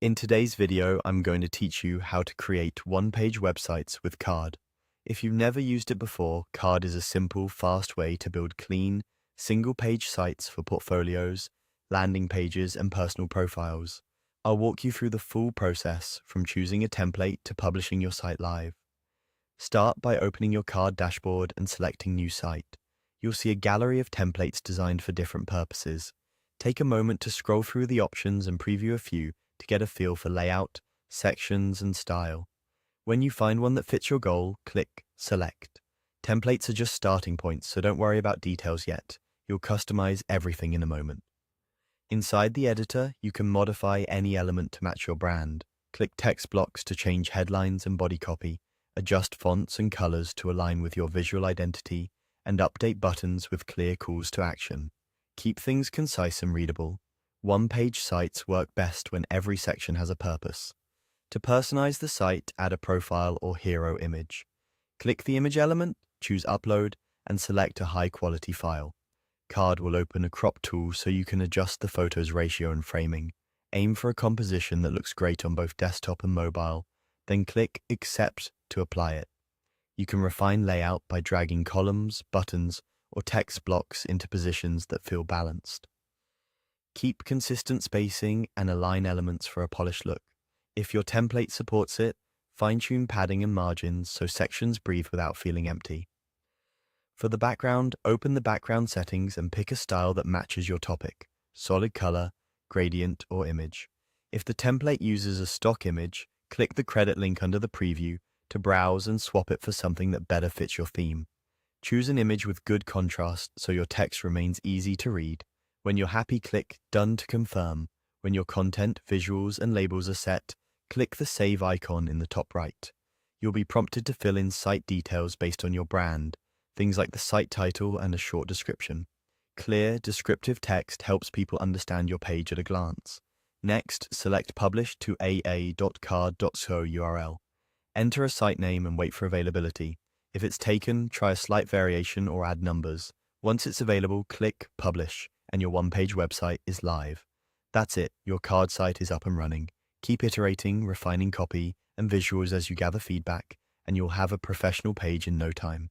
In today's video, I'm going to teach you how to create one-page websites with Carrd. If you've never used it before, Carrd is a simple, fast way to build clean, single-page sites for portfolios, landing pages, and personal profiles. I'll walk you through the full process from choosing a template to publishing your site live. Start by opening your Carrd dashboard and selecting New Site. You'll see a gallery of templates designed for different purposes. Take a moment to scroll through the options and preview a few to get a feel for layout, sections, and style. When you find one that fits your goal, click Select. Templates are just starting points, so don't worry about details yet. You'll customize everything in a moment. Inside the editor, you can modify any element to match your brand. Click text blocks to change headlines and body copy, adjust fonts and colors to align with your visual identity, and update buttons with clear calls to action. Keep things concise and readable. One-page sites work best when every section has a purpose. To personalize the site, add a profile or hero image. Click the image element, choose Upload, and select a high-quality file. Carrd will open a crop tool so you can adjust the photo's ratio and framing. Aim for a composition that looks great on both desktop and mobile, then click Accept to apply it. You can refine layout by dragging columns, buttons, or text blocks into positions that feel balanced. Keep consistent spacing and align elements for a polished look. If your template supports it, fine-tune padding and margins so sections breathe without feeling empty. For the background, open the background settings and pick a style that matches your topic: solid color, gradient, or image. If the template uses a stock image, click the credit link under the preview to browse and swap it for something that better fits your theme. Choose an image with good contrast so your text remains easy to read. When you're happy, click Done to confirm. When your content, visuals, and labels are set, click the Save icon in the top right. You'll be prompted to fill in site details based on your brand, things like the site title and a short description. Clear, descriptive text helps people understand your page at a glance. Next, select Publish to aa.carrd.co URL. Enter a site name and wait for availability. If it's taken, try a slight variation or add numbers. Once it's available, click Publish, and your one-page website is live. That's it, your Carrd site is up and running. Keep iterating, refining copy and visuals as you gather feedback, and you'll have a professional page in no time.